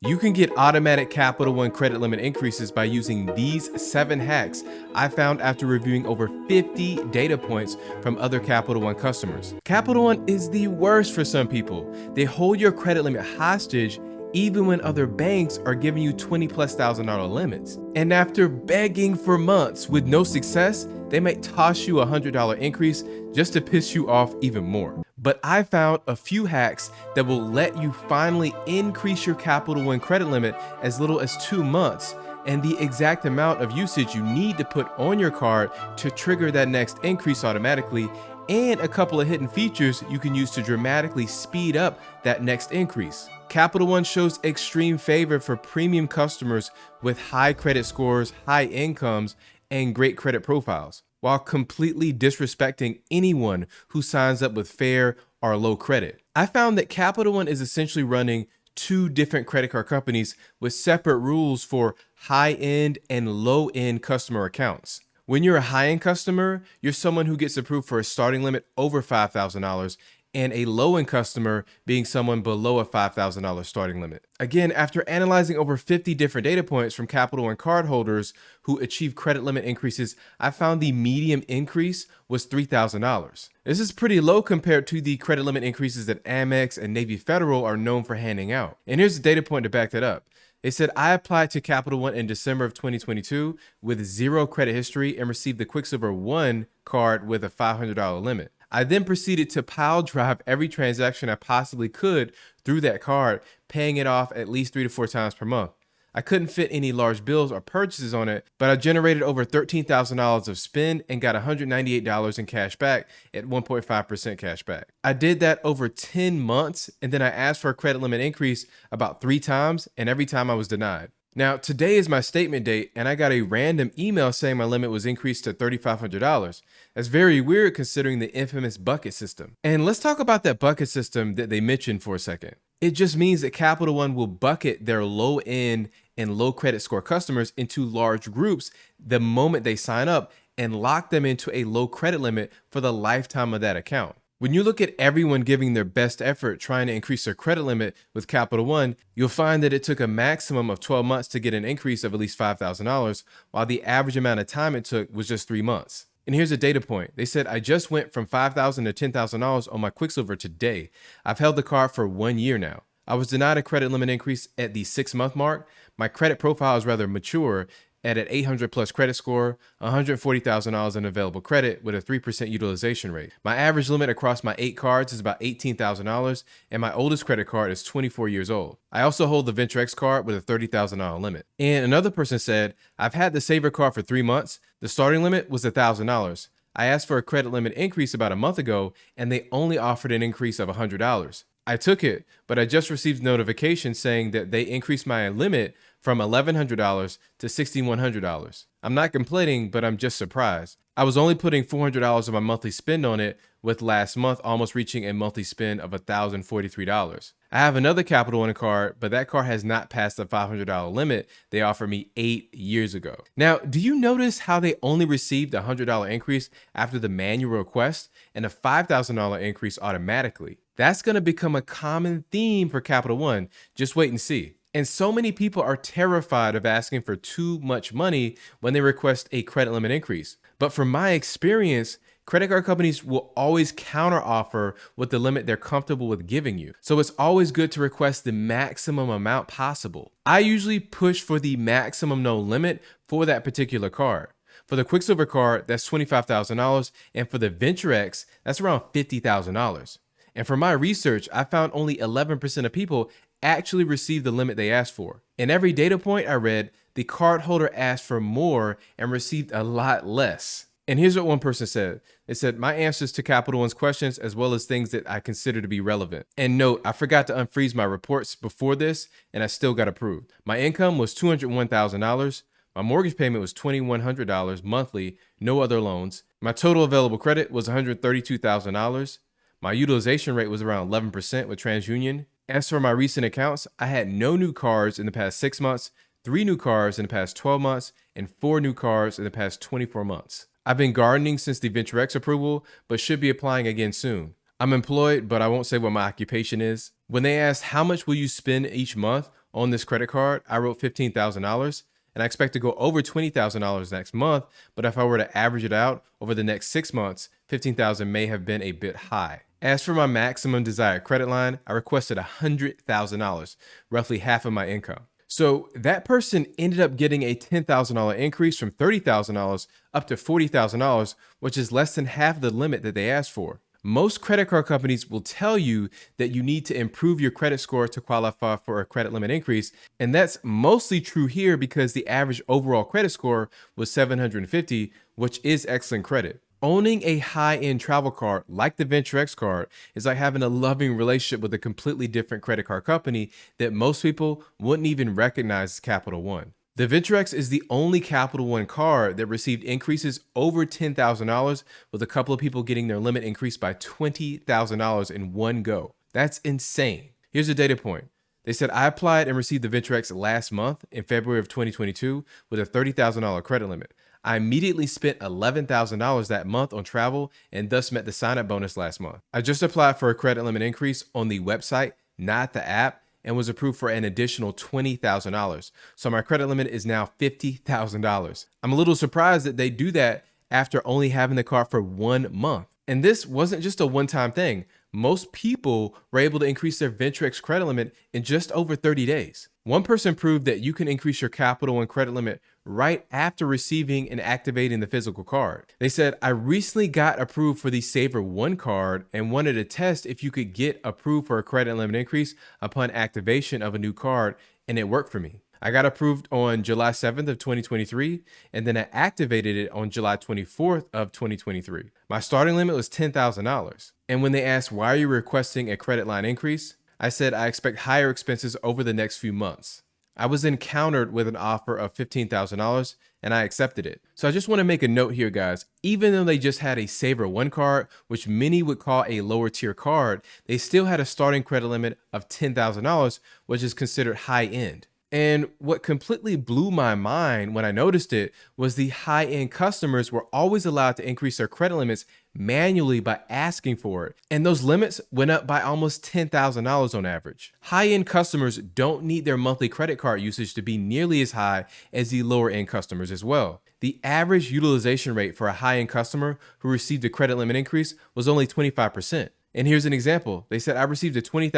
You can get automatic Capital One credit limit increases by using these 7 hacks I found after reviewing over 50 data points from other Capital One customers. Capital One is the worst for some people. They hold your credit limit hostage even when other banks are giving you $20,000+ limits. And after begging for months with no success, they might toss you a $100 increase just to piss you off even more. But I found a few hacks that will let you finally increase your Capital One credit limit as little as 2 months, and the exact amount of usage you need to put on your card to trigger that next increase automatically, and a couple of hidden features you can use to dramatically speed up that next increase. Capital One shows extreme favor for premium customers with high credit scores, high incomes, and great credit profiles, while completely disrespecting anyone who signs up with fair or low credit. I found that Capital One is essentially running 2 different credit card companies with separate rules for high-end and low-end customer accounts. When you're a high-end customer, you're someone who gets approved for a starting limit over $5,000, and a low-end customer being someone below a $5,000 starting limit. Again, after analyzing over 50 different data points from Capital One cardholders who achieved credit limit increases, I found the median increase was $3,000. This is pretty low compared to the credit limit increases that Amex and Navy Federal are known for handing out. And here's the data point to back that up. They said, I applied to Capital One in December of 2022 with 0 credit history and received the Quicksilver One card with a $500 limit. I then proceeded to pile drive every transaction I possibly could through that card, paying it off at least 3 to 4 times per month. I couldn't fit any large bills or purchases on it, but I generated over $13,000 of spend and got $198 in cash back at 1.5% cash back. I did that over 10 months, and then I asked for a credit limit increase about 3 times, and every time I was denied. Now, today is my statement date, and I got a random email saying my limit was increased to $3,500. That's very weird considering the infamous bucket system. And let's talk about that bucket system that they mentioned for a second. It just means that Capital One will bucket their low end and low credit score customers into large groups the moment they sign up and lock them into a low credit limit for the lifetime of that account. When you look at everyone giving their best effort trying to increase their credit limit with Capital One, you'll find that it took a maximum of 12 months to get an increase of at least $5,000, while the average amount of time it took was just 3 months. And here's a data point. They said, I just went from $5,000 to $10,000 on my Quicksilver today. I've held the card for 1 year now. I was denied a credit limit increase at the 6-month mark. My credit profile is rather mature at an 800+ credit score, $140,000 in available credit with a 3% utilization rate. My average limit across my 8 cards is about $18,000, and my oldest credit card is 24 years old. I also hold the Venture X card with a $30,000 limit. And another person said, I've had the Saver card for 3 months. The starting limit was $1,000. I asked for a credit limit increase about a month ago, and they only offered an increase of $100. I took it, but I just received notification saying that they increased my limit from $1,100 to $6,100. I'm not complaining, but I'm just surprised. I was only putting $400 of my monthly spend on it, with last month almost reaching a monthly spend of $1,043. I have another Capital One card, but that card has not passed the $500 limit they offered me 8 years ago. Now, do you notice how they only received a $100 increase after the manual request and a $5,000 increase automatically? That's going to become a common theme for Capital One. Just wait and see. And so many people are terrified of asking for too much money when they request a credit limit increase. But from my experience, credit card companies will always counteroffer with the limit they're comfortable with giving you. So it's always good to request the maximum amount possible. I usually push for the maximum no limit for that particular card. For the Quicksilver card, that's $25,000, and for the Venture X, that's around $50,000. And for my research, I found only 11% of people actually received the limit they asked for. In every data point I read, the cardholder asked for more and received a lot less. And here's what one person said. They said, my answers to Capital One's questions as well as things that I consider to be relevant. And note, I forgot to unfreeze my reports before this and I still got approved. My income was $201,000. My mortgage payment was $2,100 monthly, no other loans. My total available credit was $132,000. My utilization rate was around 11% with TransUnion. As for my recent accounts, I had no new cards in the past 6 months, 3 new cards in the past 12 months, and 4 new cards in the past 24 months. I've been gardening since the Venture X approval, but should be applying again soon. I'm employed, but I won't say what my occupation is. When they asked how much will you spend each month On this credit card, I wrote $15,000 and I expect to go over $20,000 next month. But if I were to average it out over the next 6 months, $15,000 may have been a bit high. As for my maximum desired credit line, I requested $100,000, roughly half of my income. So that person ended up getting a $10,000 increase from $30,000 up to $40,000, which is less than half the limit that they asked for. Most credit card companies will tell you that you need to improve your credit score to qualify for a credit limit increase. And that's mostly true here because the average overall credit score was 750, which is excellent credit. Owning a high-end travel card like the VentureX card is like having a loving relationship with a completely different credit card company that most people wouldn't even recognize as Capital One. The VentureX is the only Capital One card that received increases over $10,000, with a couple of people getting their limit increased by $20,000 in one go. That's insane. Here's a data point. They said I applied and received the VentureX last month in February of 2022 with a $30,000 credit limit. I immediately spent $11,000 that month on travel and thus met the sign-up bonus last month. I just applied for a credit limit increase on the website, not the app, and was approved for an additional $20,000. So my credit limit is now $50,000. I'm a little surprised that they do that after only having the card for 1 month. And this wasn't just a one-time thing. Most people were able to increase their VentureX credit limit in just over 30 days. One person proved that you can increase your Capital One credit limit right after receiving and activating the physical card. They said, I recently got approved for the Saver One card and wanted to test if you could get approved for a credit limit increase upon activation of a new card, and it worked for me. I got approved on July 7th of 2023, and then I activated it on July 24th of 2023. My starting limit was $10,000. And when they asked, why are you requesting a credit line increase? I said, I expect higher expenses over the next few months. I was encountered with an offer of $15,000 and I accepted it. So I just want to make a note here, guys. Even though they just had a Saver One card, which many would call a lower tier card, they still had a starting credit limit of $10,000, which is considered high end. And what completely blew my mind when I noticed it was the high-end customers were always allowed to increase their credit limits manually by asking for it. And those limits went up by almost $10,000 on average. High-end customers don't need their monthly credit card usage to be nearly as high as the lower-end customers as well. The average utilization rate for a high-end customer who received a credit limit increase was only 25%. And here's an example. They said I received a $20,000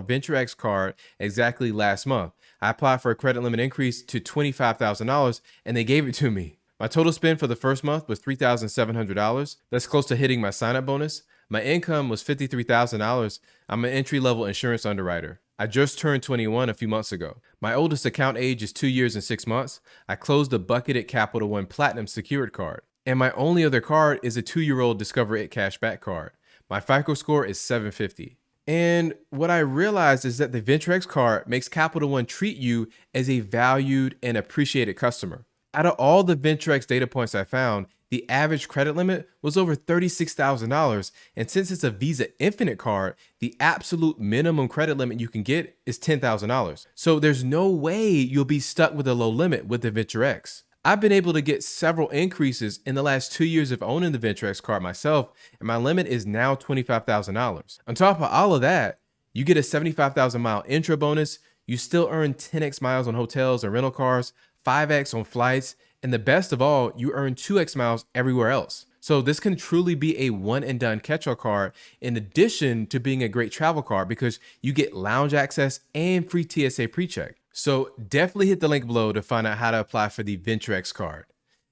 VentureX card exactly last month. I applied for a credit limit increase to $25,000 and they gave it to me. My total spend for the first month was $3,700. That's close to hitting my sign-up bonus. My income was $53,000. I'm an entry-level insurance underwriter. I just turned 21 a few months ago. My oldest account age is 2 years and 6 months. I closed a bucketed Capital One Platinum secured card. And my only other card is a 2-year-old Discover It cashback card. My FICO score is 750. And what I realized is that the VentureX card makes Capital One treat you as a valued and appreciated customer. Out of all the VentureX data points I found, the average credit limit was over $36,000. And since it's a Visa Infinite card, the absolute minimum credit limit you can get is $10,000. So there's no way you'll be stuck with a low limit with the VentureX. I've been able to get several increases in the last 2 years of owning the VentureX card myself, and my limit is now $25,000. On top of all of that, you get a 75,000 mile intro bonus, you still earn 10x miles on hotels and rental cars, 5x on flights, and the best of all, you earn 2x miles everywhere else. So this can truly be a one and done catch-all card in addition to being a great travel card because you get lounge access and free TSA pre-check. So definitely hit the link below to find out how to apply for the VentureX card.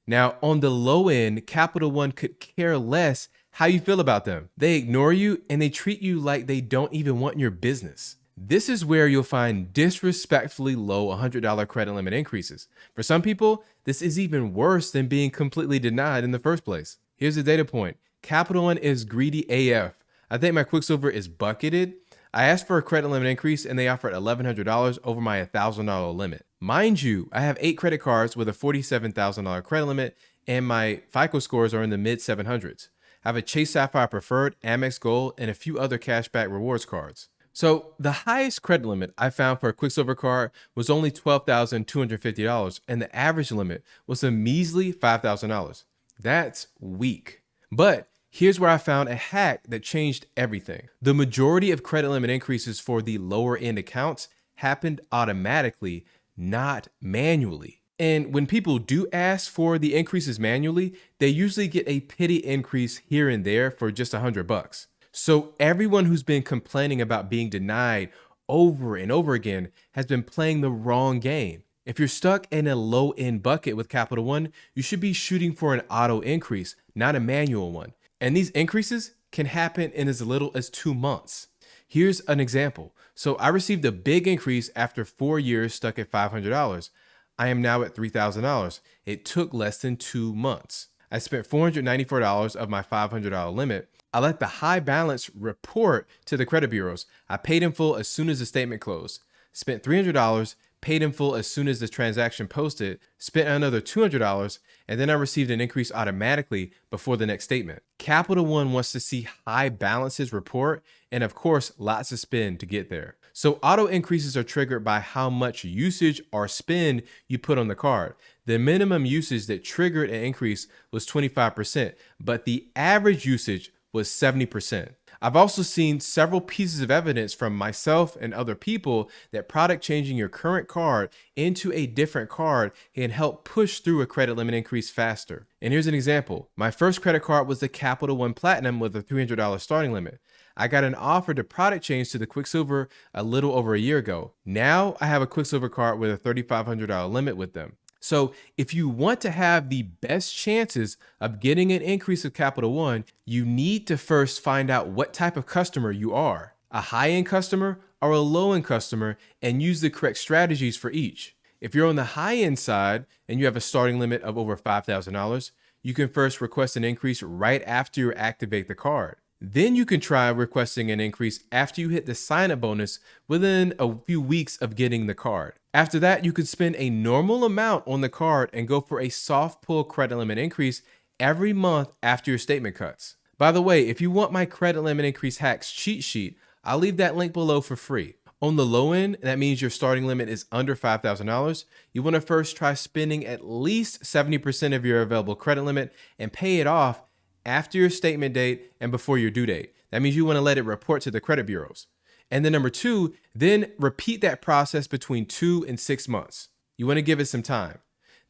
Now, on the low end, Capital One could care less how you feel about them. They ignore you and they treat you like they don't even want your business. This is where you'll find disrespectfully low $100 credit limit increases. For some people, this is even worse than being completely denied in the first place. Here's a data point. Capital One is greedy AF. I think my Quicksilver is bucketed. I asked for a credit limit increase and they offered $1,100 over my $1,000 limit. Mind you, I have 8 credit cards with a $47,000 credit limit and my FICO scores are in the mid 700s. I have a Chase Sapphire Preferred, Amex Gold, and a few other cashback rewards cards. So the highest credit limit I found for a Quicksilver card was only $12,250 and the average limit was a measly $5,000. That's weak. But here's where I found a hack that changed everything. The majority of credit limit increases for the lower end accounts happened automatically, not manually. And when people do ask for the increases manually, they usually get a petty increase here and there for just $100. So everyone who's been complaining about being denied over and over again has been playing the wrong game. If you're stuck in a low end bucket with Capital One, you should be shooting for an auto increase, not a manual one. And these increases can happen in as little as 2 months. Here's an example. So I received a big increase after 4 years stuck at $500. I am now at $3,000. It took less than 2 months. I spent $494 of my $500 limit. I let the high balance report to the credit bureaus. I paid in full as soon as the statement closed. Spent $300, paid in full as soon as the transaction posted, spent another $200, and then I received an increase automatically before the next statement. Capital One wants to see high balances report, and of course, lots of spend to get there. So auto increases are triggered by how much usage or spend you put on the card. The minimum usage that triggered an increase was 25%, but the average usage was 70%. I've also seen several pieces of evidence from myself and other people that product changing your current card into a different card can help push through a credit limit increase faster. And here's an example. My first credit card was the Capital One Platinum with a $300 starting limit. I got an offer to product change to the Quicksilver a little over a year ago. Now I have a Quicksilver card with a $3,500 limit with them. So if you want to have the best chances of getting an increase of Capital One, you need to first find out what type of customer you are, a high-end customer or a low-end customer, and use the correct strategies for each. If you're on the high-end side and you have a starting limit of over $5,000, you can first request an increase right after you activate the card. Then you can try requesting an increase after you hit the sign-up bonus within a few weeks of getting the card. After that, you can spend a normal amount on the card and go for a soft pull credit limit increase every month after your statement cuts. By the way, if you want my credit limit increase hacks cheat sheet, I'll leave that link below for free. On the low end, that means your starting limit is under $5,000. You want to first try spending at least 70% of your available credit limit and pay it off after your statement date and before your due date. That means you want to let it report to the credit bureaus. And then number 2, then repeat that process between 2 and 6 months. You want to give it some time.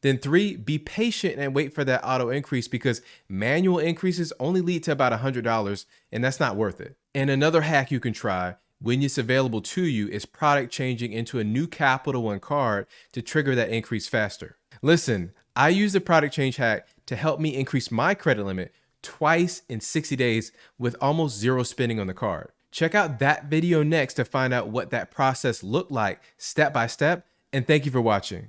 Then 3, be patient and wait for that auto increase because manual increases only lead to about $100 and that's not worth it. And another hack you can try when it's available to you is product changing into a new Capital One card to trigger that increase faster. Listen, I use the product change hack to help me increase my credit limit twice in 60 days with almost zero spending on the card. Check out that video next to find out what that process looked like step by step, and thank you for watching.